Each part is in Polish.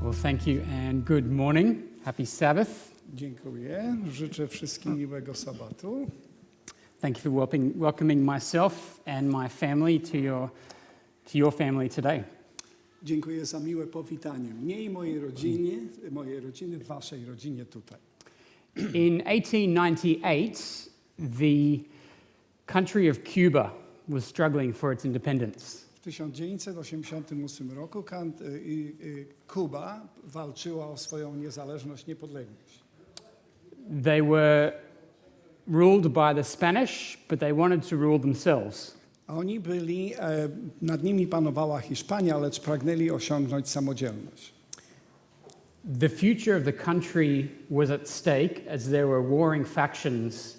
Well, thank you and good morning. Happy Sabbath. Dziękuję. Życzę wszystkim miłego sabatu. Thank you for welcoming myself and my family to your family today. Dziękuję za miłe powitanie mnie i mojej rodziny w waszej rodzinie tutaj. In 1898, the country of Cuba was struggling for its independence. W 1988 roku Kuba walczyła o swoją niezależność, niepodległość. They were ruled by the Spanish, but they wanted to rule themselves. Oni nad nimi panowała Hiszpania, lecz pragnęli osiągnąć samodzielność. The future of the country was at stake as there were warring factions.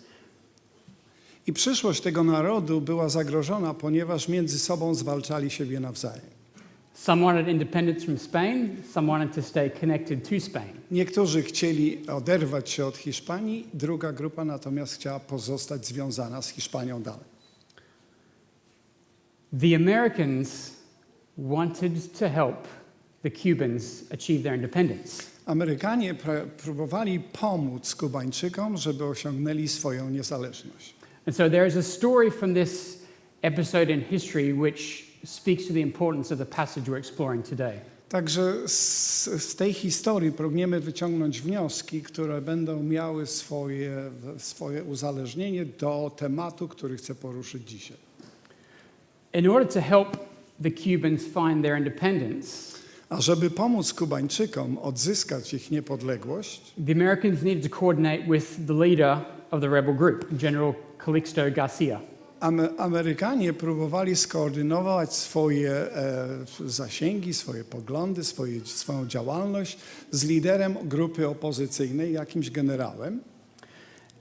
I przyszłość tego narodu była zagrożona, ponieważ między sobą zwalczali siebie nawzajem. Some wanted independence from Spain, some wanted to stay connected to Spain. Niektórzy chcieli oderwać się od Hiszpanii, druga grupa natomiast chciała pozostać związana z Hiszpanią dalej. The Americans wanted to help the Cubans achieve their independence. Amerykanie próbowali pomóc Kubańczykom, żeby osiągnęli swoją niezależność. And so there is a story from this episode in history which speaks to the importance of the passage we're exploring today. Także z tej historii pragniemy wyciągnąć wnioski, które będą miały swoje uzależnienie do tematu, który chcę poruszyć dzisiaj. In order to help the Cubans find their independence, A żeby pomóc Kubańczykom odzyskać ich niepodległość, the Americans needed to coordinate with the leader of the rebel group, General Calixto Garcia. Amerykanie próbowali skoordynować swoje zasięgi, swoje poglądy, swoją działalność z liderem grupy opozycyjnej, jakimś generałem.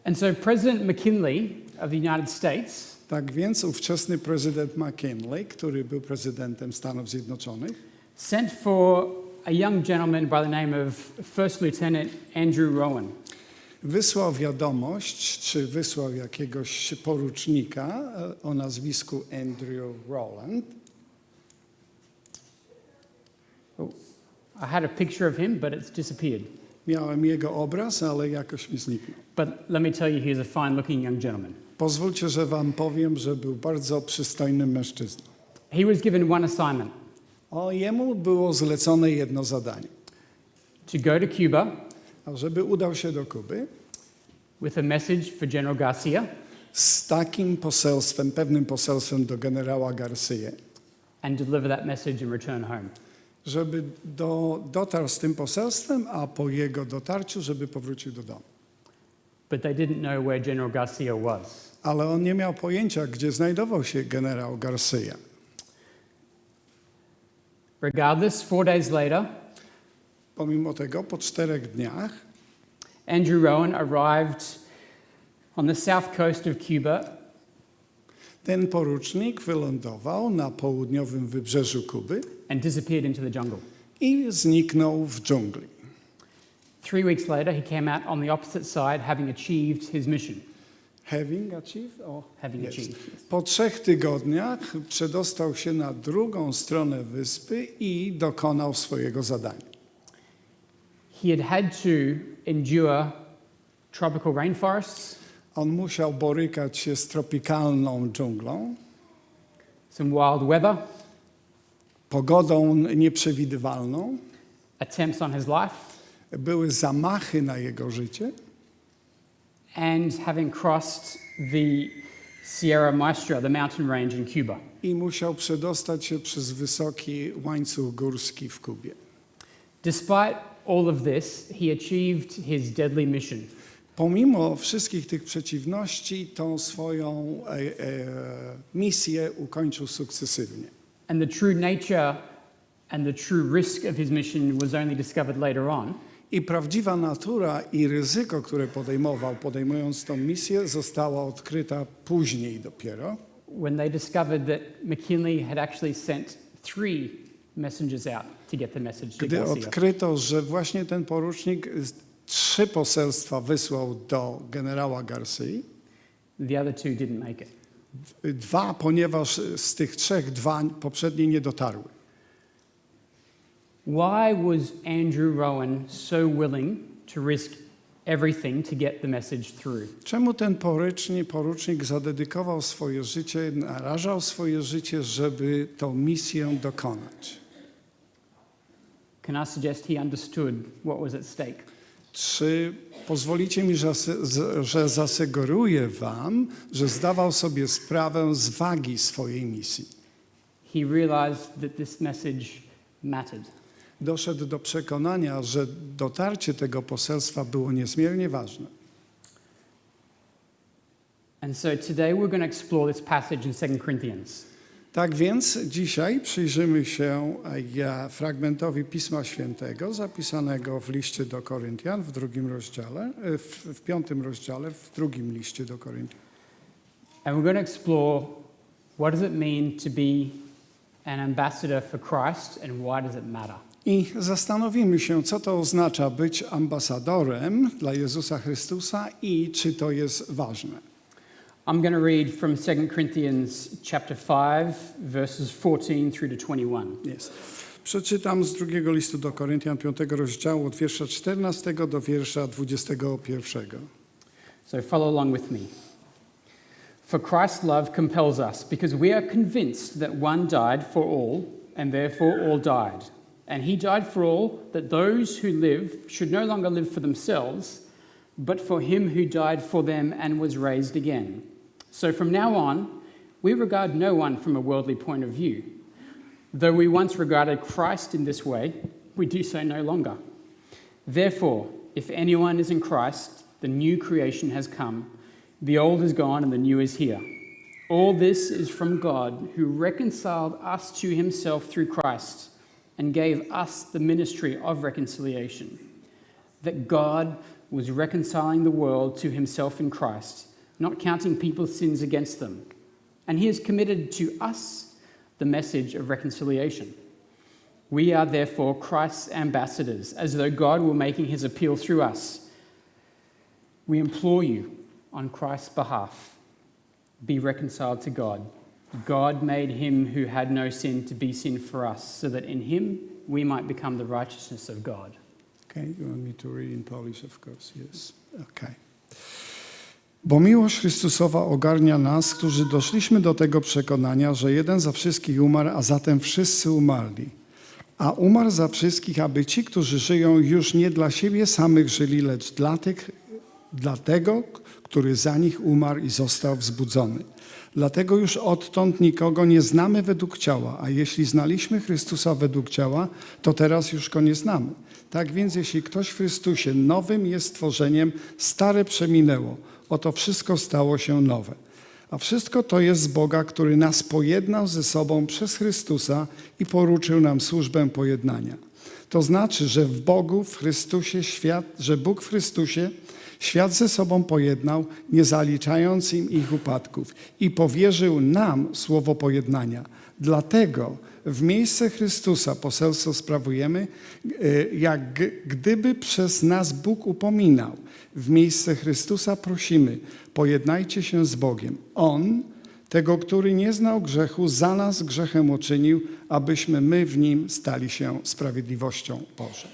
And so President McKinley of the United States Tak więc ówczesny prezydent McKinley, który był prezydentem Stanów Zjednoczonych, sent for a young gentleman by the name of First Lieutenant Andrew Rowan. wysłał wiadomość, czy wysłał jakiegoś porucznika o nazwisku Andrew Rowland. I had a picture of him, but it's disappeared. Miałem jego obraz, ale jakoś mi zniknął. But let me tell you, he is a fine-looking young gentleman. Pozwólcie, że wam powiem, że był bardzo przystojnym mężczyzną. He was given one assignment. Jemu było zlecone jedno zadanie. To go to Cuba A żeby udał się do Kuby with a message for General Garcia z takim poselstwem, pewnym poselstwem do generała Garcia, and deliver that message and return home. żeby dotarł z tym poselstwem, a po jego dotarciu, żeby powrócił do domu. But they didn't know where General Garcia was. Ale on nie miał pojęcia, gdzie znajdował się generał Garcia. Regardless, 4 days later, Pomimo tego, po 4 dniach Andrew Rowan arrived on the south coast of Cuba ten porucznik wylądował na południowym wybrzeżu Kuby and disappeared into the jungle. i zniknął w dżungli. 3 weeks later, he came out on the opposite side, having achieved his mission. Having achieved? Having achieved. Po 3 tygodniach przedostał się na drugą stronę wyspy i dokonał swojego zadania. He had to endure tropical rainforests, On musiał borykać się z tropikalną dżunglą, some wild weather, pogodą nieprzewidywalną, attempts on his life, były zamachy na jego życie and having crossed the Sierra Maestra, the mountain range in Cuba. i musiał przedostać się przez wysoki łańcuch górski w Kubie. Despite all of this, he achieved his deadly mission. Pomimo wszystkich tych przeciwności, tą swoją misję ukończył sukcesywnie. And the true nature and the true risk of his mission was only discovered later on. I prawdziwa natura i ryzyko, które podejmując tą misję, została odkryta później dopiero. When they discovered that McKinley had actually sent 3 messengers out to get the message to Gdy Garcia. odkryto, że właśnie ten porucznik 3 poselstwa wysłał do generała Garcii, The other 2 didn't make it. 2, ponieważ z tych 3 2 poprzednie nie dotarły. Why was Andrew Rowan so willing to risk everything to get the message through? Czemu ten porucznik zadedykował swoje życie, narażał swoje życie, żeby tą misję dokonać? Can I suggest he understood what was at stake? Czy pozwolicie mi, że zasugeruję wam, że zdawał sobie sprawę z wagi swojej misji? He realized that this message mattered. Doszedł do przekonania, że dotarcie tego poselstwa było niezmiernie ważne. And so today we're going to explore this passage in 2 Corinthians. Tak więc dzisiaj przyjrzymy się fragmentowi Pisma Świętego zapisanego w liście do Koryntian w 2 rozdziale, w 5 rozdziale, w 2 liście do Koryntian. And we're going to explore what does it mean to be an ambassador for Christ and why does it matter? I zastanowimy się, co to oznacza być ambasadorem dla Jezusa Chrystusa i czy to jest ważne. I'm going to read from 2 Corinthians chapter 5, verses 14 through to 21. Jest. Przeczytam z 2 listu do Koryntian 5 rozdziału od wiersza 14 do wiersza 21. So follow along with me. For Christ's love compels us, because we are convinced that one died for all, and therefore all died. And he died for all, that those who live should no longer live for themselves, but for him who died for them and was raised again. So from now on, we regard no one from a worldly point of view. Though we once regarded Christ in this way, we do so no longer. Therefore, if anyone is in Christ, the new creation has come. The old is gone and the new is here. All this is from God, who reconciled us to himself through Christ and gave us the ministry of reconciliation. That God was reconciling the world to himself in Christ, not counting people's sins against them. And he has committed to us the message of reconciliation. We are therefore Christ's ambassadors, as though God were making his appeal through us. We implore you, on Christ's behalf, be reconciled to God. God made him who had no sin to be sin for us, so that in him we might become the righteousness of God. Okay, you want me to read in Polish, of course, yes. Okay. Bo miłość Chrystusowa ogarnia nas, którzy doszliśmy do tego przekonania, że jeden za wszystkich umarł, a zatem wszyscy umarli. A umarł za wszystkich, aby ci, którzy żyją, już nie dla siebie samych żyli, lecz dla tego, który za nich umarł i został wzbudzony. Dlatego już odtąd nikogo nie znamy według ciała, a jeśli znaliśmy Chrystusa według ciała, to teraz już go nie znamy. Tak więc jeśli ktoś w Chrystusie, nowym jest stworzeniem, stare przeminęło, oto wszystko stało się nowe. A wszystko to jest z Boga, który nas pojednał ze sobą przez Chrystusa i poruczył nam służbę pojednania. To znaczy, że Bóg w Chrystusie świat ze sobą pojednał, nie zaliczając im ich upadków i powierzył nam słowo pojednania. Dlatego w miejsce Chrystusa poselstwo sprawujemy, jak gdyby przez nas Bóg upominał. W miejsce Chrystusa prosimy, pojednajcie się z Bogiem. On, tego, który nie znał grzechu, za nas grzechem uczynił, abyśmy my w nim stali się sprawiedliwością Bożą.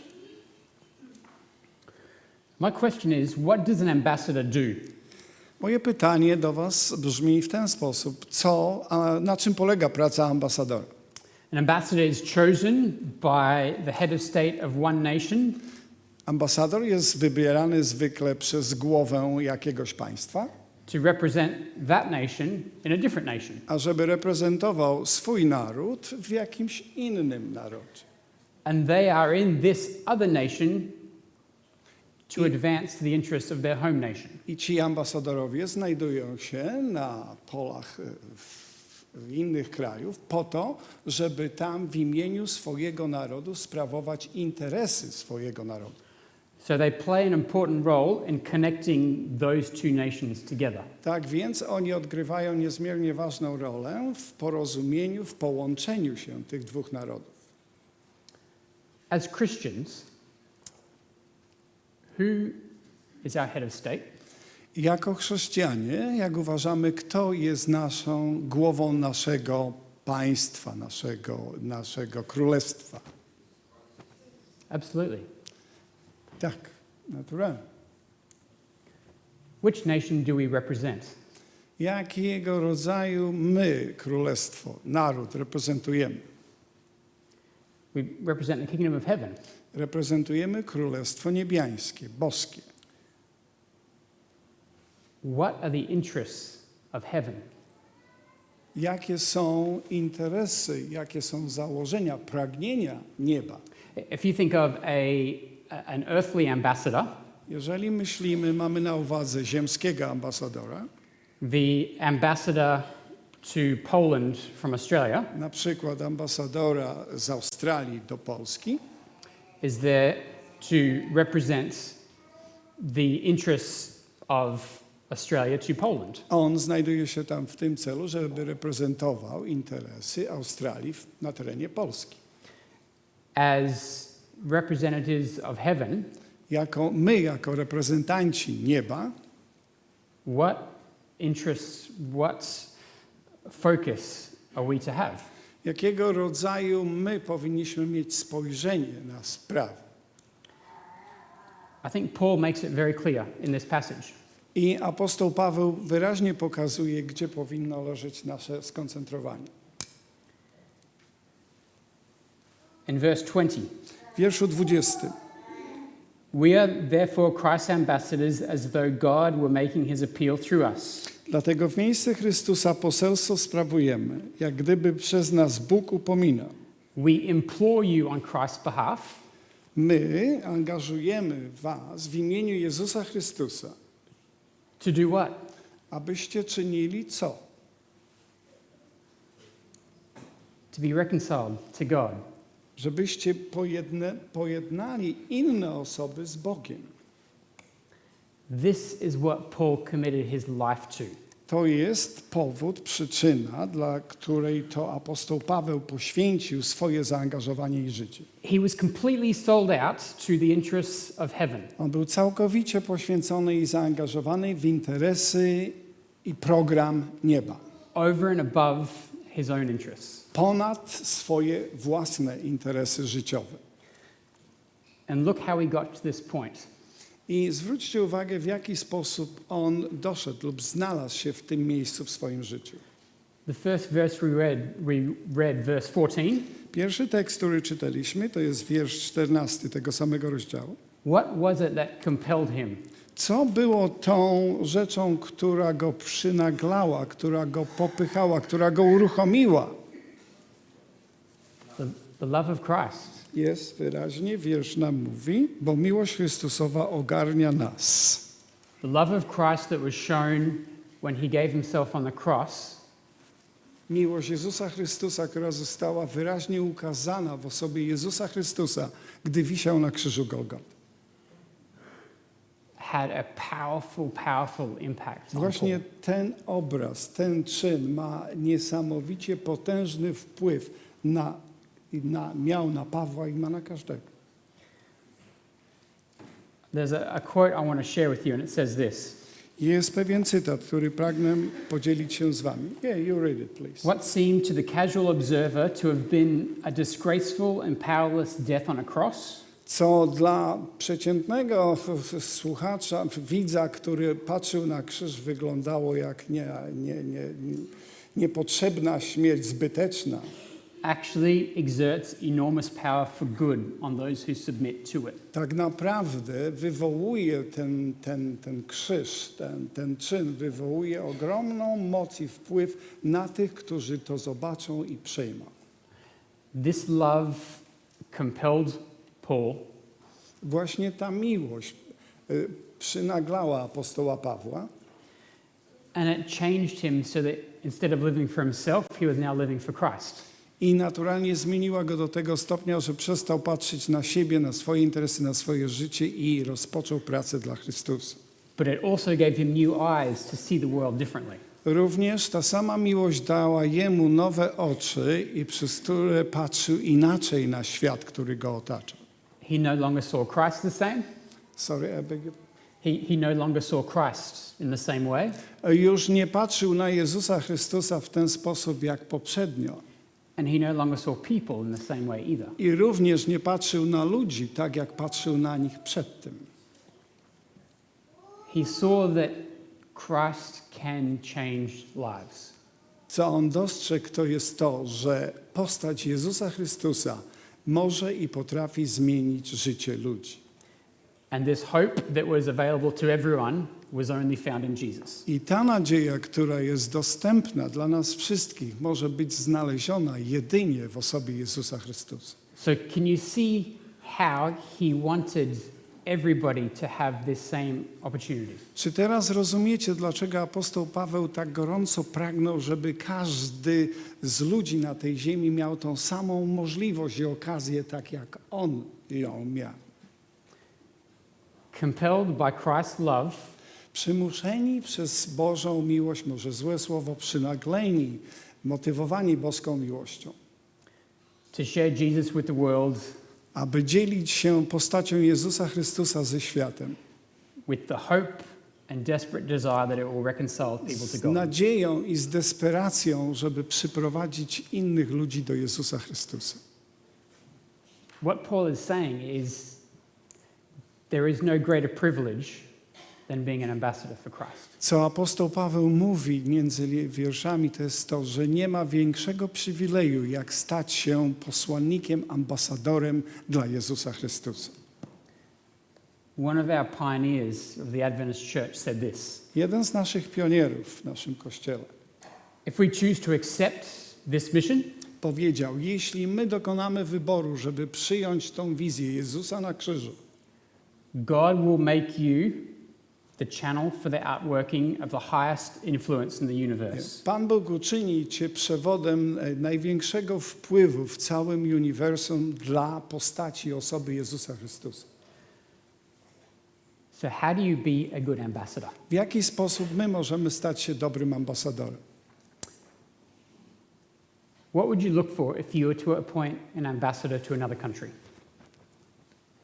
My question is, what does an ambassador do? Moje pytanie do was brzmi w ten sposób. Na czym polega praca ambasadora? An ambassador is chosen by the head of state of one nation. Ambasador jest wybierany zwykle przez głowę jakiegoś państwa, to represent that nation in a different nation. a żeby reprezentował swój naród w jakimś innym narodzie. And they are in this other nation to advance the interests of their home nation. I ci ambasadorowie znajdują się na polach w innych krajów po to, żeby tam w imieniu swojego narodu sprawować interesy swojego narodu. So they play an important role in connecting those two nations together. Tak więc oni odgrywają niezmiernie ważną rolę w porozumieniu, w połączeniu się tych dwóch narodów. As Christians, who is our head of state? Jako chrześcijanie, jak uważamy, kto jest głową naszego państwa, naszego królestwa? Absolutely. Tak, naturalnie. Which nation do we represent? Jakiego rodzaju my, królestwo, naród reprezentujemy? We represent the kingdom of heaven. Reprezentujemy królestwo niebiańskie, boskie. What are the interests of heaven? Jakie są interesy, jakie są założenia, pragnienia nieba? If you think of an earthly ambassador, Jeżeli myślimy, mamy na uwadze ziemskiego ambasadora, the ambassador to Poland from Australia na przykład ambasadora z Australii do Polski, is there to represent the interests of Australia to Poland. on znajduje się tam w tym celu, żeby reprezentował interesy Australii na terenie Polski. As representatives of heaven, Jako reprezentanci nieba, what interests, what focus are we to have? jakiego rodzaju my powinniśmy mieć spojrzenie na sprawę? I think Paul makes it very clear in this passage. I apostoł Paweł wyraźnie pokazuje, gdzie powinno leżeć nasze skoncentrowanie. In verse 20, W wierszu 20. we are therefore Christ's ambassadors as though God were making his appeal through us. Dlatego w miejsce Chrystusa poselstwo sprawujemy, jak gdyby przez nas Bóg upominał. We implore you on Christ's behalf, My angażujemy was w imieniu Jezusa Chrystusa, to do what? abyście czynili co? To be reconciled to God. Żebyście pojednali inne osoby z Bogiem. This is what Paul committed his life to. To jest powód, przyczyna, dla której to apostoł Paweł poświęcił swoje zaangażowanie i życie. He was completely sold out to the interests of heaven. On był całkowicie poświęcony i zaangażowany w interesy i program nieba. Over and above his own interests. Ponad swoje własne interesy życiowe. And look how he got to this point. I zwróćcie uwagę, w jaki sposób on doszedł lub znalazł się w tym miejscu w swoim życiu. The first verse we read verse 14. Pierwszy tekst, który czytaliśmy, to jest wiersz 14 tego samego rozdziału. What was it that compelled him? Co było tą rzeczą, która go przynaglała, która go popychała, która go uruchomiła? The love of Christ. Jest wyraźnie, wiersz nam mówi, bo miłość Chrystusowa ogarnia nas. The love of Christ that was shown when he gave himself on the cross Miłość Jezusa Chrystusa, która została wyraźnie ukazana w osobie Jezusa Chrystusa, gdy wisiał na krzyżu Golgoty. had a powerful impact on Właśnie Paul. ten obraz, ten czyn ma niesamowicie potężny wpływ miał na Pawła i ma na każdego. There's a quote I want to share with you, and it says this. Jest pewien cytat, który pragnę podzielić się z wami. Yeah, you read it, please. What seemed to the casual observer to have been a disgraceful and powerless death on a cross Co dla przeciętnego słuchacza, widza, który patrzył na krzyż, wyglądało jak niepotrzebna śmierć, zbyteczna, actually exerts enormous power for good on those who submit to it. tak naprawdę wywołuje ten krzyż, ten czyn, wywołuje ogromną moc i wpływ na tych, którzy to zobaczą i przyjmą. This love compelled Paul Właśnie ta miłość przynaglała apostoła Pawła and it changed him so that instead of living for himself, he was now living for Christ. i naturalnie zmieniła go do tego stopnia, że przestał patrzeć na siebie, na swoje interesy, na swoje życie i rozpoczął pracę dla Chrystusa. But it also gave him new eyes to see the world differently. Również ta sama miłość dała jemu nowe oczy i przez które patrzył inaczej na świat, który go otacza. He no longer saw Christ the same. Sorry, I beg your... He no longer saw Christ in the same way. Już nie patrzył na Jezusa Chrystusa w ten sposób jak poprzednio. And he no longer saw people in the same way either. I również nie patrzył na ludzi tak, jak patrzył na nich przedtem. He saw that Christ can change lives. Co on dostrzegł, to jest to, że postać Jezusa Chrystusa może i potrafi zmienić życie ludzi. And this hope that was available to everyone was only found in Jesus. I ta nadzieja, która jest dostępna dla nas wszystkich, może być znaleziona jedynie w osobie Jezusa Chrystusa. So can you see how he wanted everybody to have this same opportunity? Czy teraz rozumiecie, dlaczego apostoł Paweł tak gorąco pragnął, żeby każdy z ludzi na tej ziemi miał tą samą możliwość i okazję, tak jak on ją miał? Compelled by Christ's love, Przymuszeni przez Bożą miłość, może złe słowo, przynagleni, motywowani boską miłością, to share Jesus with the world, aby dzielić się postacią Jezusa Chrystusa ze światem, with the hope and desperate desire that it will reconcile people to z God. nadzieją i z desperacją, żeby przyprowadzić innych ludzi do Jezusa Chrystusa. What Paul is saying is there is no greater privilege than being an ambassador for Christ. Co apostoł Paweł mówi między wierszami, to jest to, że nie ma większego przywileju, jak stać się posłannikiem, ambasadorem dla Jezusa Chrystusa. One of our pioneers of the Adventist Church said this: Jeden z naszych pionierów w naszym kościele if we choose to accept this mission, powiedział, jeśli my dokonamy wyboru, żeby przyjąć tą wizję Jezusa na krzyżu, God will make you the channel for the outworking of the highest influence in the universe. Pan Bóg uczyni cię przewodem największego wpływu w całym uniwersum dla postaci i osoby Jezusa Chrystusa. So how do you be a good ambassador? W jaki sposób my możemy stać się dobrym ambasadorem? What would you look for if you were to appoint an ambassador to another country?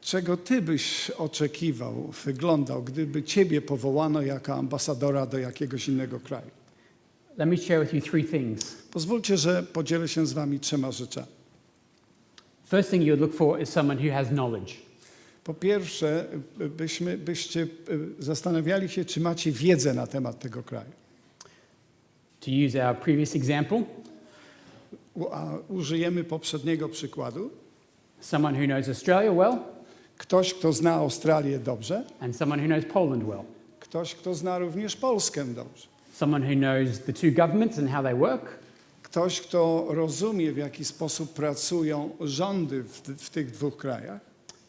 Czego ty byś oczekiwał, wyglądał, gdyby ciebie powołano jako ambasadora do jakiegoś innego kraju? Let me share with you three things. Pozwólcie, że podzielę się z wami 3 rzeczami. First thing you would look for is someone who has knowledge. Po pierwsze, byście zastanawiali się, czy macie wiedzę na temat tego kraju. To use our previous example, A użyjemy poprzedniego przykładu. someone who knows Australia well Ktoś, kto zna Australię dobrze, and someone who knows Poland well. ktoś, kto zna również Polskę dobrze. Someone who knows the two governments and how they work, Ktoś, kto rozumie, w jaki sposób pracują rządy w tych 2 krajach.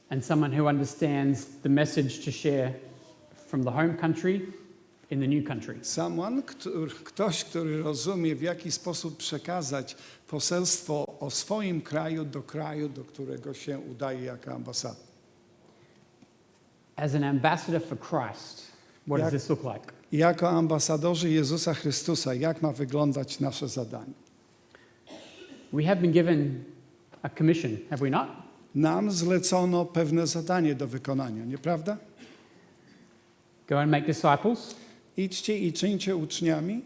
and someone who understands the message to share from the home country in the new country. Ktoś, który rozumie, w jaki sposób przekazać poselstwo o swoim kraju, do którego się udaje jako ambasador. As an ambassador for Christ, what does this look like? Jako ambasadorzy Jezusa Chrystusa, jak ma wyglądać nasze zadanie? We have been given a commission, have we not? Nam zlecono pewne zadanie do wykonania, nieprawda? Go and make disciples. Idźcie i czyńcie uczniami.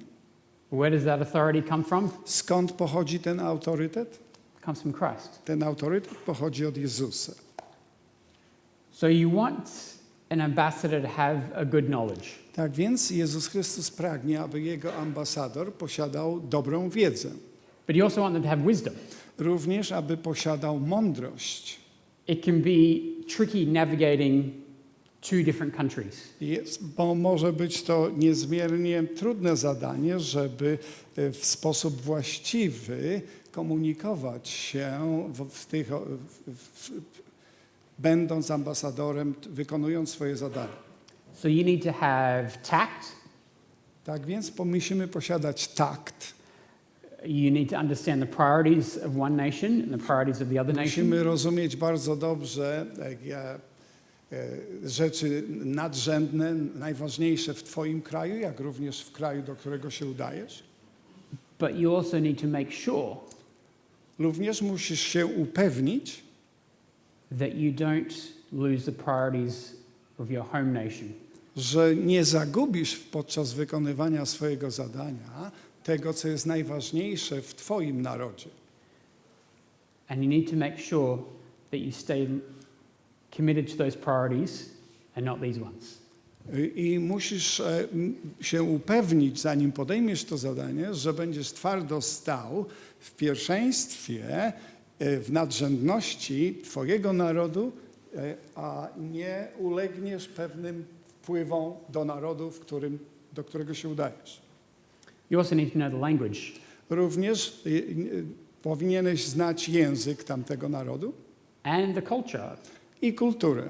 Where does that authority come from? Skąd pochodzi ten autorytet? It comes from Christ. Ten autorytet pochodzi od Jezusa. So you want an ambassador to have a good knowledge. Tak więc Jezus Chrystus pragnie, aby Jego ambasador posiadał dobrą wiedzę. But you also want them to have wisdom. Również, aby posiadał mądrość. It can be tricky navigating 2 different countries. Bo może być to niezmiernie trudne zadanie, żeby w sposób właściwy komunikować się będąc ambasadorem, wykonując swoje zadanie. So you need to have tact. Tak więc musimy posiadać takt. You need to understand the priorities of one nation and the priorities of the other nation. Musimy rozumieć bardzo dobrze rzeczy nadrzędne, najważniejsze w twoim kraju, jak również w kraju, do którego się udajesz. But you also need to make sure Również musisz się upewnić, that you don't lose the priorities of your home nation. że nie zagubisz podczas wykonywania swojego zadania tego, co jest najważniejsze w twoim narodzie. And you need to make sure that you stay committed to those priorities and not these ones. I musisz się upewnić, zanim podejmiesz to zadanie, że będziesz twardo stał w pierwszeństwie, w nadrzędności Twojego narodu, a nie ulegniesz pewnym wpływom do narodu, do którego się udajesz. You also need to know the language. Również powinieneś znać język tamtego narodu And the culture. i kulturę.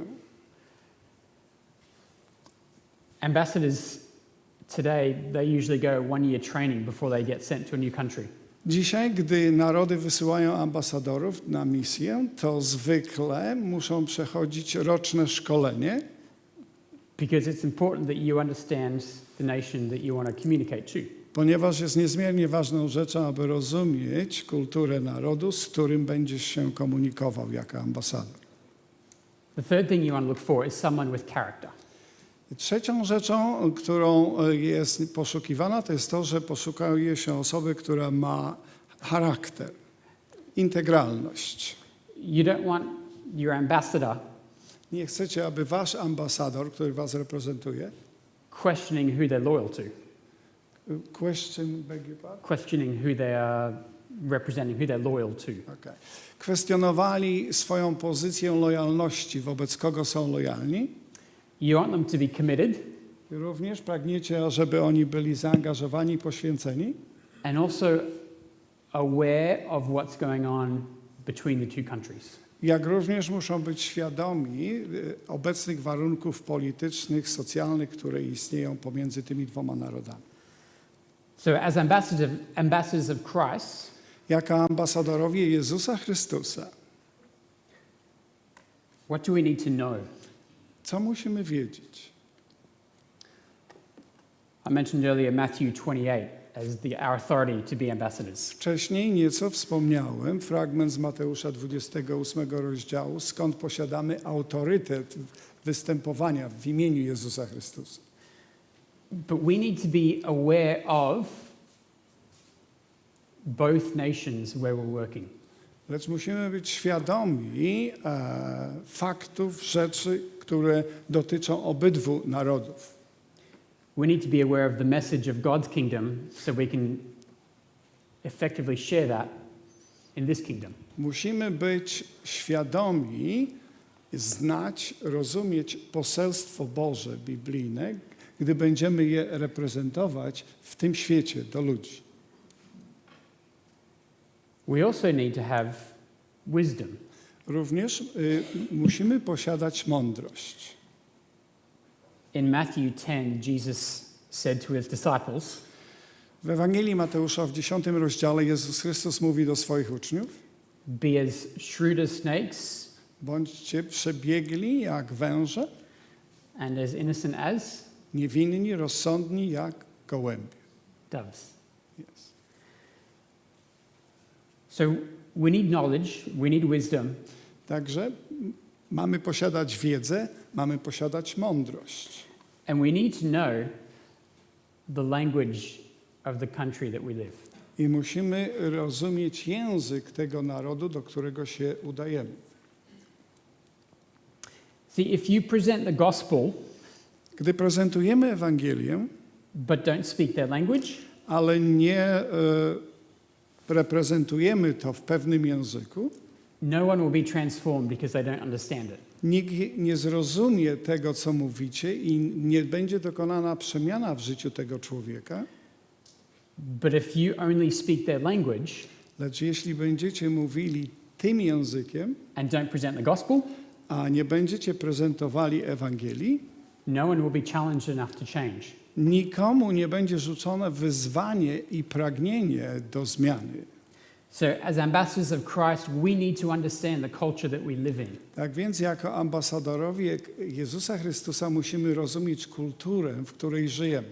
Ambassadors today, they usually go 1 year training before they get sent to a new country. Dzisiaj, gdy narody wysyłają ambasadorów na misję, to zwykle muszą przechodzić roczne szkolenie, Because it's important that you understand the nation that you want to communicate to. ponieważ jest niezmiernie ważną rzeczą, aby rozumieć kulturę narodu, z którym będziesz się komunikował jako ambasador. The third thing you want to look for is someone with character. Trzecią rzeczą, którą jest poszukiwana, to jest to, że poszukuje się osoby, która ma charakter, integralność. You don't want your ambassador Nie chcecie, aby wasz ambasador, który was reprezentuje, questioning who they're loyal to, questioning who they are representing, who they're loyal to. Okay. Kwestionowali swoją pozycję lojalności, wobec kogo są lojalni. You want them to be committed Również pragniecie, żeby oni byli zaangażowani i poświęceni. and also aware of what's going on between the two countries. Jak również muszą być świadomi obecnych warunków politycznych, socjalnych, które istnieją pomiędzy tymi dwoma narodami. So as ambassadors of Christ, Jako ambasadorowie Jezusa Chrystusa, what do we need to know? co musimy wiedzieć? I mentioned earlier Matthew 28 as our authority to be ambassadors. Wcześniej nieco wspomniałem, fragment z Mateusza 28 rozdziału, skąd posiadamy autorytet występowania w imieniu Jezusa Chrystusa. But we need to be aware of both nations where we're working. Lecz musimy być świadomi faktów, rzeczy, które dotyczą obydwu narodów. We need to be aware of the message of God's kingdom so we can effectively share that in this kingdom. Musimy być świadomi, znać, rozumieć poselstwo Boże biblijne, gdy będziemy je reprezentować w tym świecie do ludzi. We also need to have wisdom. Również musimy posiadać mądrość. In Matthew 10, Jesus said to his disciples, W Ewangelii Mateusza w 10 rozdziale Jezus Chrystus mówi do swoich uczniów: be as shrewd as snakes bądźcie przebiegli jak węże, and as innocent as niewinni, rozsądni jak gołębie. doves. Yes. So we need knowledge, we need wisdom, Także mamy posiadać wiedzę, mamy posiadać mądrość. and we need to know the language of the country that we live. I musimy rozumieć język tego narodu, do którego się udajemy. See, if you present the gospel Gdy prezentujemy Ewangelię, but don't speak their language, ale nie reprezentujemy to w pewnym języku, no one will be transformed because they don't understand it. nikt nie zrozumie tego, co mówicie i nie będzie dokonana przemiana w życiu tego człowieka. But if you only speak their language Lecz jeśli będziecie mówili tym językiem, and don't present the gospel, a nie będziecie prezentowali Ewangelii, no one will be challenged enough to change. nikomu nie będzie rzucone wyzwanie i pragnienie do zmiany. So as ambassadors of Christ, we need to understand the culture that we live in. Tak więc jako ambasadorowie Jezusa Chrystusa musimy rozumieć kulturę, w której żyjemy.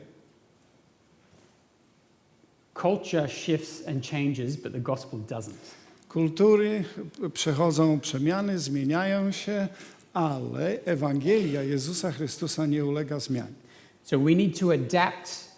Culture shifts and changes, but the gospel doesn't. Kultury przechodzą przemiany, zmieniają się, ale Ewangelia Jezusa Chrystusa nie ulega zmianie. So we need to adapt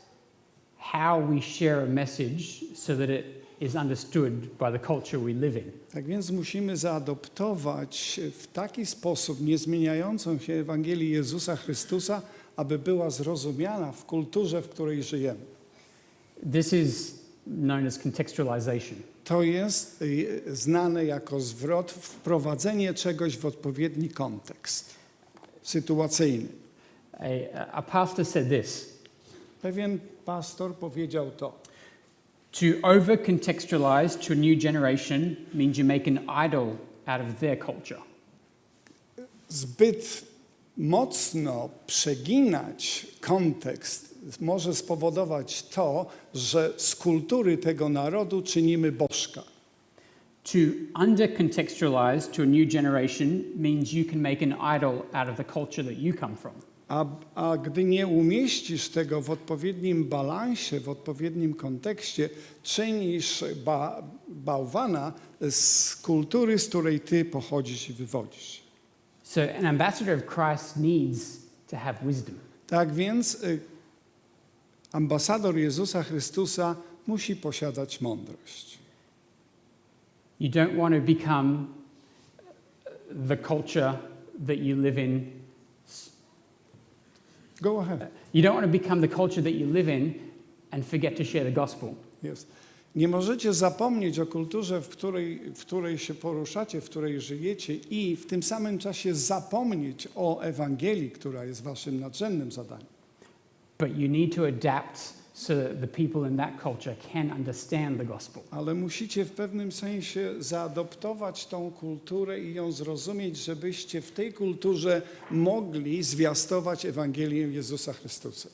how we share a message so that it is understood by the culture we live in. Tak więc musimy zaadoptować w taki sposób niezmieniającą się Ewangelię Jezusa Chrystusa, aby była zrozumiana w kulturze, w której żyjemy. This is known as contextualization. To jest znane jako zwrot, wprowadzenie czegoś w odpowiedni kontekst sytuacyjny. A pastor said this: Pewien pastor powiedział to. to over-contextualize to a new generation means you make an idol out of their culture. Zbyt mocno przeginać kontekst może spowodować to, że z kultury tego narodu czynimy bożka. To under-contextualize to a new generation means you can make an idol out of the culture that you come from. A gdy nie umieścisz tego w odpowiednim balansie, w odpowiednim kontekście, czynisz bałwana z kultury, z której ty pochodzisz i wywodzisz. So an ambassador of Christ needs to have wisdom. Tak więc ambasador Jezusa Chrystusa musi posiadać mądrość. You don't want to become the culture that you live in. Go ahead. You don't want to become the culture that you live in and forget to share the gospel. Yes. Nie możecie zapomnieć o kulturze, w której się poruszacie, w której żyjecie i w tym samym czasie zapomnieć o Ewangelii, która jest waszym nadrzędnym zadaniem. But you need to adapt so that the people in that culture can understand the gospel. Ale musicie w pewnym sensie zaadoptować tą kulturę i ją zrozumieć, żebyście w tej kulturze mogli zwiastować Ewangelię Jezusa Chrystusa.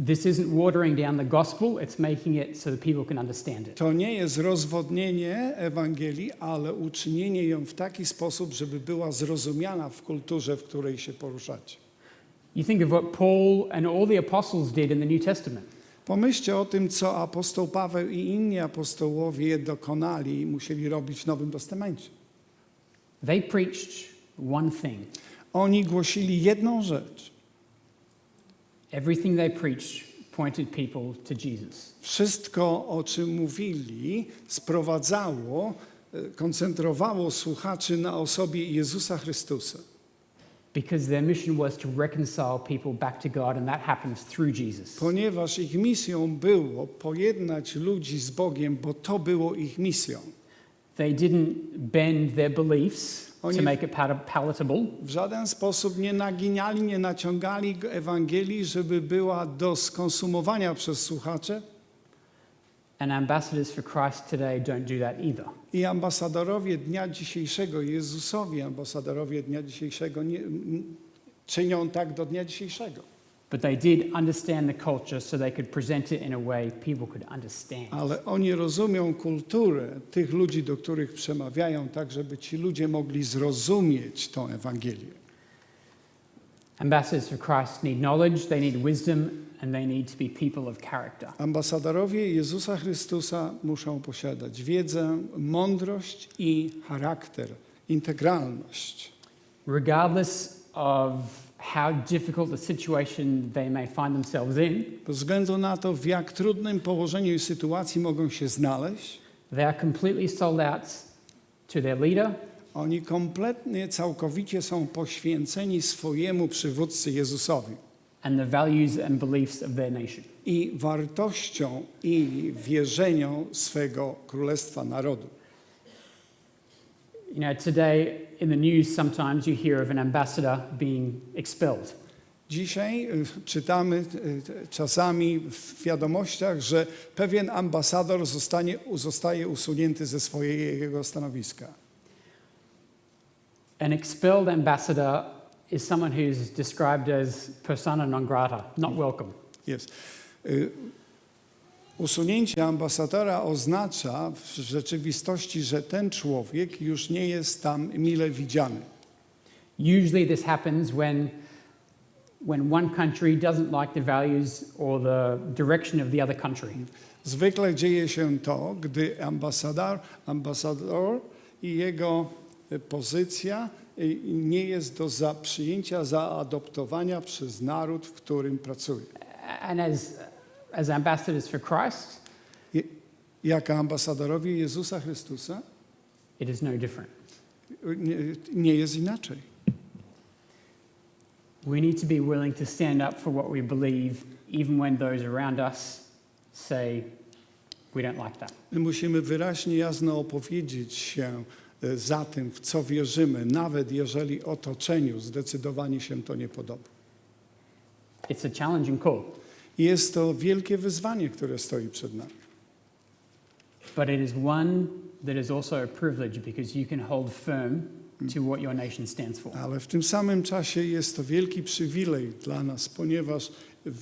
This isn't watering down the gospel, it's making it so that people can understand it. To nie jest rozwodnienie Ewangelii, ale uczynienie ją w taki sposób, żeby była zrozumiana w kulturze, w której się poruszacie. You think of what Paul and all the apostles did in the New Testament. Pomyślcie o tym, co apostoł Paweł i inni apostołowie dokonali i musieli robić w Nowym Testamencie. They preached one thing. Oni głosili jedną rzecz. Everything they preached pointed people to Jesus. Wszystko, o czym mówili, sprowadzało, koncentrowało słuchaczy na osobie Jezusa Chrystusa. Because their mission was to reconcile people back to God, and that happens through Jesus. Ponieważ ich misją było pojednać ludzi z Bogiem, bo to było ich misją. They didn't bend their beliefs to make it palatable. W żaden sposób nie naginiali, nie naciągali Ewangelii, żeby była do skonsumowania przez słuchaczy. And ambassadors for Christ today don't do that either. I ambasadorowie dnia dzisiejszego, Jezusowi ambasadorowie dnia dzisiejszego nie czynią tak do dnia dzisiejszego. But they did understand the culture so they could present it in a way people could understand. Ale oni rozumią kulturę tych ludzi, do których przemawiają, tak żeby ci ludzie mogli zrozumieć tą Ewangelię. Ambassadors for Christ need knowledge, they need wisdom, and they need to be people of character. Ambasadorowie Jezusa Chrystusa muszą posiadać wiedzę, mądrość i charakter, integralność. Regardless of how difficult the situation they may find themselves in, Bez względu na to, w jak trudnym położeniu i sytuacji mogą się znaleźć, they are completely sold out to their leader, oni kompletnie, całkowicie są poświęceni swojemu przywódcy Jezusowi and the values and beliefs of their nation. i wartością i wierzeniom swego królestwa narodu. You know, today in the news sometimes you hear of an ambassador being expelled. Dzisiaj czytamy czasami w wiadomościach, że pewien ambasador zostaje usunięty ze swojego stanowiska. An expelled ambassador is someone who is described as persona non grata, not welcome. Jest. Usunięcie ambasadora oznacza w rzeczywistości, że ten człowiek już nie jest tam mile widziany. Usually this happens when one country doesn't like the values or the direction of the other country. Zwykle dzieje się to, gdy ambasador i jego pozycja nie jest do przyjęcia, zaadoptowania przez naród, w którym pracuje. And as ambassadors for Christ, jak ambasadorowie Jezusa Chrystusa, it is no different. nie jest inaczej. We need to be willing to stand up for what we believe, even when those around us say, we don't like that. My musimy wyraźnie, jasno opowiedzieć się za tym, w co wierzymy, nawet jeżeli otoczeniu zdecydowanie się to nie podoba. It's a challenging call, Jest to wielkie wyzwanie, które stoi przed nami. but it is one that is also a privilege because you can hold firm to what your nation stands for. Ale w tym samym czasie jest to wielki przywilej dla nas, ponieważ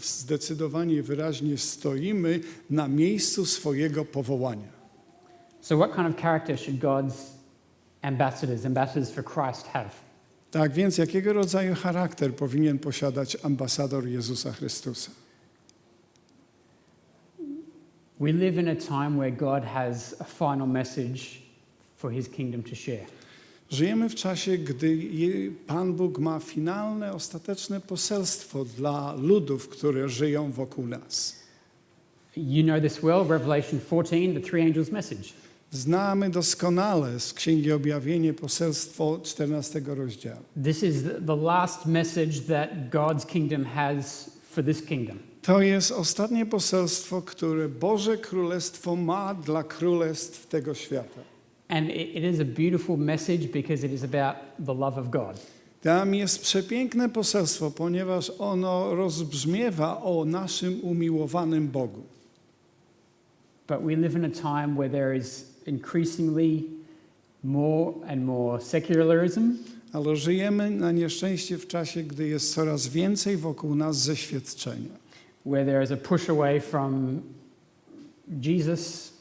zdecydowanie wyraźnie stoimy na miejscu swojego powołania. So what kind of character should God's ambassadors for Christ have? Tak więc jakiego rodzaju charakter powinien posiadać ambasador Jezusa Chrystusa? We live in a time where God has a final message for his kingdom to share. Żyjemy w czasie, gdy Pan Bóg ma finalne, ostateczne poselstwo dla ludów, które żyją wokół nas. You know this well, Revelation 14, the three angels' message. Znamy doskonale z Księgi Objawienie poselstwo 14 rozdziału. This is the last message that God's kingdom has for this kingdom. To jest ostatnie poselstwo, które Boże Królestwo ma dla królestw tego świata. And it is a beautiful message because it is about the love of God. Tam jest przepiękne poselstwo, ponieważ ono rozbrzmiewa o naszym umiłowanym Bogu. But we live in a time where there is increasingly more and more secularism, Ale żyjemy na nieszczęście w czasie, gdy jest coraz więcej wokół nas zeświadczenia. where there is a push away from Jesus,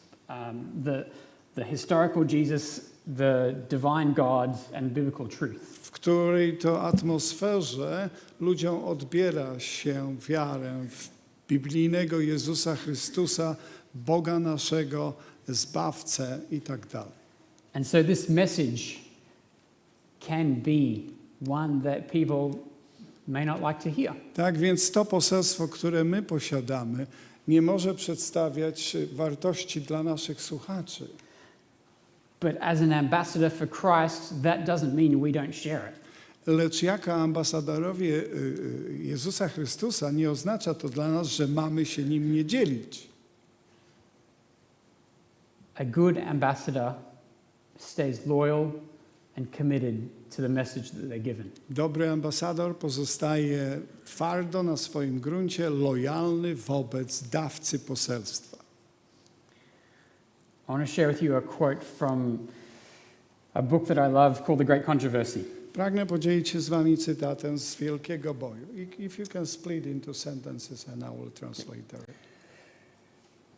the historical Jesus, the divine God, and biblical truth. W której to atmosferze ludziom odbiera się wiarę w biblijnego Jezusa Chrystusa, Boga naszego, Zbawcę i tak dalej. And so this message can be one that people may not like to hear. Tak więc to poselstwo, które my posiadamy, nie może przedstawiać wartości dla naszych słuchaczy. But as an ambassador for Christ, that doesn't mean we don't share it. Lecz jako ambasadorowie Jezusa Chrystusa nie oznacza to dla nas, że mamy się nim nie dzielić. A good ambassador stays loyal and committed to the message that they're given. Dobry ambasador pozostaje twardo na swoim gruncie, lojalny wobec dawcy poselstwa. I want to share with you a quote from a book that I love called The Great Controversy. Pragnę podzielić się z wami cytatem z Wielkiego Boju. If you can split into sentences and I will translate direct.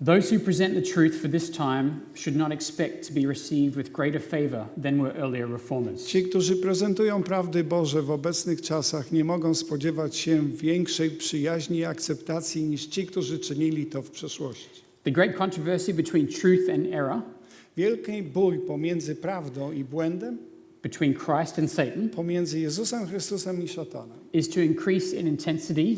Those who present the truth for this time should not expect to be received with greater favor than were earlier reformers. Ci, którzy prezentują prawdy Boże w obecnych czasach, nie mogą spodziewać się większej przyjaźni i akceptacji niż ci, którzy czynili to w przeszłości. The great controversy between truth and error, Wielki bój pomiędzy prawdą i błędem, between Christ and Satan, pomiędzy Jezusem Chrystusem i szatanem, is to increase in intensity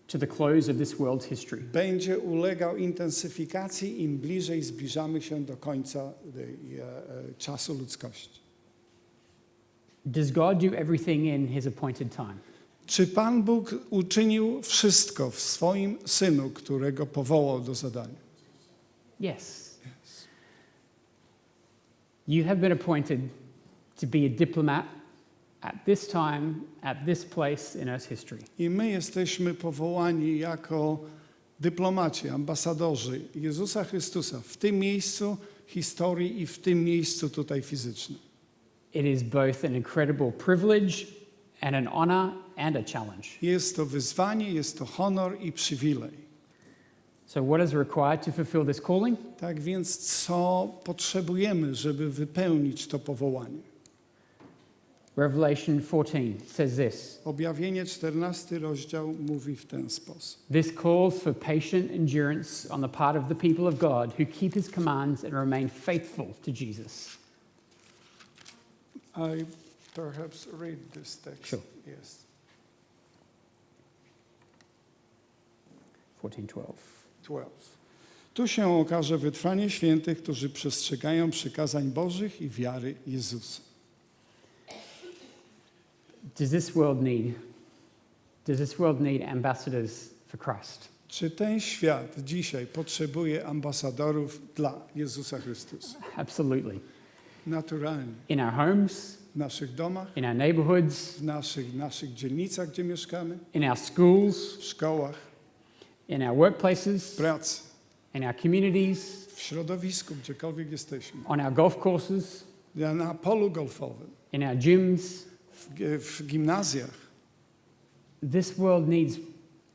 to the close of this world's history. będzie ulegał intensyfikacji, im bliżej zbliżamy się do końca czasu ludzkości. Does God do everything in his appointed time? Czy Pan Bóg uczynił wszystko w swoim Synu, którego powołał do zadania? Yes. You have been appointed to be a diplomat at this time, at this place in Earth's history. I my jesteśmy powołani jako dyplomaci, ambasadorzy Jezusa Chrystusa w tym miejscu historii i w tym miejscu tutaj fizycznym. It is both an incredible privilege and an honor and a challenge. Jest to wyzwanie, jest to honor i przywilej. So what is required to fulfill this calling? Tak więc co potrzebujemy, żeby wypełnić to powołanie? Revelation 14 says this. Objawienie 14 rozdział mówi w ten sposób. This calls for patient endurance on the part of the people of God who keep his commands and remain faithful to Jesus. I perhaps read this text. Sure. Yes. 14:12. 12. Tu się okaże wytrwanie świętych, którzy przestrzegają przykazań Bożych i wiary Jezusa. Does this world need ambassadors for Christ? Czy ten świat dzisiaj potrzebuje ambasadorów dla Jezusa Chrystusa? Absolutely. Naturalnie. In our homes, W naszych domach, in our neighborhoods, w naszych dzielnicach, gdzie mieszkamy, in our schools, w szkołach, in our w workplaces, pracy, in our communities, w środowisku, gdziekolwiek jesteśmy. on our golf courses, Na polu golfowym, in our gyms. w gimnazjach. This world needs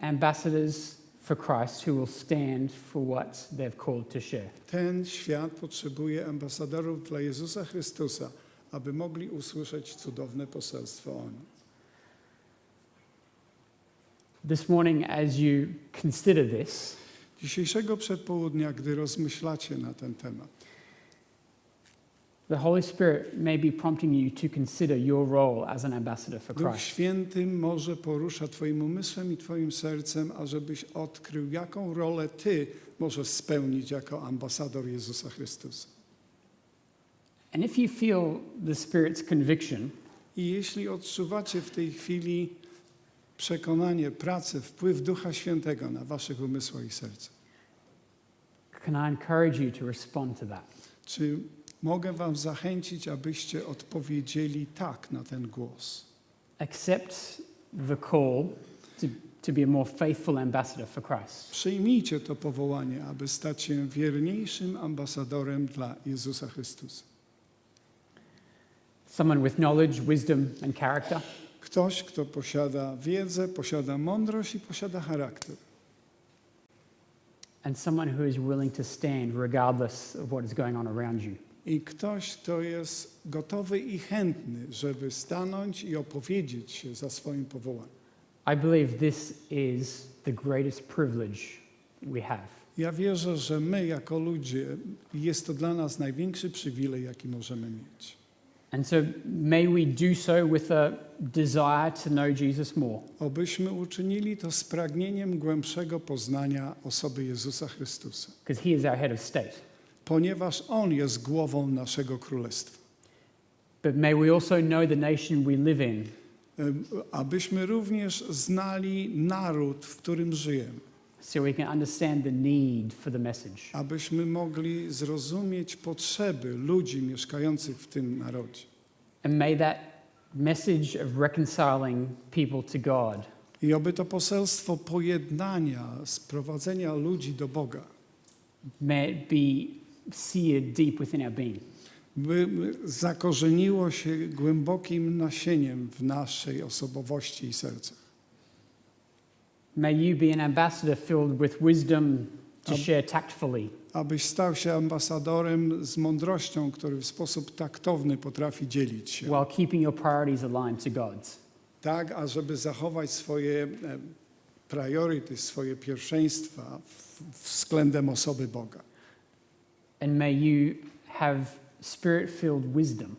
ambassadors for Christ who will stand for what they've called to share. Ten świat potrzebuje ambasadorów dla Jezusa Chrystusa, aby mogli usłyszeć cudowne poselstwo o Nim. This morning, as you consider this, Dzisiejszego przedpołudnia, gdy rozmyślacie na ten temat, the Holy Spirit may be prompting you to consider your role as an ambassador for Duch Christ. Święty może porusza Twoim umysłem i Twoim sercem, ażebyś odkrył, jaką rolę Ty możesz spełnić jako ambasador Jezusa Chrystusa. And if you feel the Spirit's conviction, I jeśli odczuwacie w tej chwili przekonanie, pracę, wpływ Ducha Świętego na Waszych umysłach i sercach, can I encourage you to respond to that? czy mogę Wam zachęcić, abyście odpowiedzieli tak na ten głos? Accept the call to be a more faithful ambassador for Christ. Przyjmijcie to powołanie, aby stać się wierniejszym ambasadorem dla Jezusa Chrystusa. Someone with knowledge, wisdom, and character. Ktoś, kto posiada wiedzę, posiada mądrość i posiada charakter. And someone who is willing to stand regardless of what is going on around you. I ktoś, kto jest gotowy i chętny, żeby stanąć i opowiedzieć się za swoim powołaniem. I believe this is the greatest privilege we have. Ja wierzę, że my jako ludzie, jest to dla nas największy przywilej, jaki możemy mieć. And so may we do so with a desire to know Jesus more. Obyśmy uczynili to z pragnieniem głębszego poznania osoby Jezusa Chrystusa. Because he is our head of state. Ponieważ On jest głową naszego królestwa. But may we also know the nation we live in. Abyśmy również znali naród, w którym żyjemy. So we can understand the need for the message. Abyśmy mogli zrozumieć potrzeby ludzi mieszkających w tym narodzie. And may that message of reconciling people to God I oby to poselstwo pojednania, sprowadzenia ludzi do Boga, may it be seared deep within our being. by zakorzeniło się głębokim nasieniem w naszej osobowości i sercach. May you be an ambassador filled with wisdom to share tactfully. Abyś stał się ambasadorem z mądrością, który w sposób taktowny potrafi dzielić się. While keeping your priorities aligned to God's. Tak, ażeby zachować swoje prioryty, swoje pierwszeństwa względem osoby Boga. And may you have spirit-filled wisdom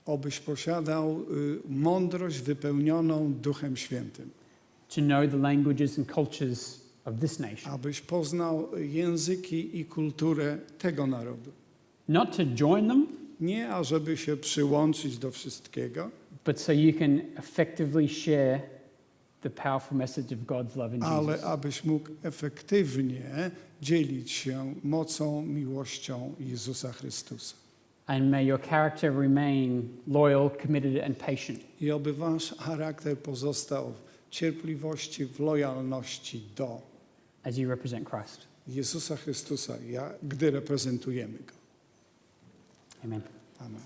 Obyś posiadał mądrość wypełnioną Duchem Świętym. to know the languages and cultures of this nation. Abyś poznał języki i kulturę tego narodu. Not to join them, Nie ażeby się przyłączyć do wszystkiego, but so you can effectively share the powerful message of God's love in ale Jesus. abyś mógł efektywnie dzielić się mocą, miłością Jezusa Chrystusa. And may your character remain loyal, committed, and patient I oby wasz charakter pozostał w cierpliwości, w lojalności do as you represent Christ. Jezusa Chrystusa, gdy reprezentujemy Go. Amen. Amen.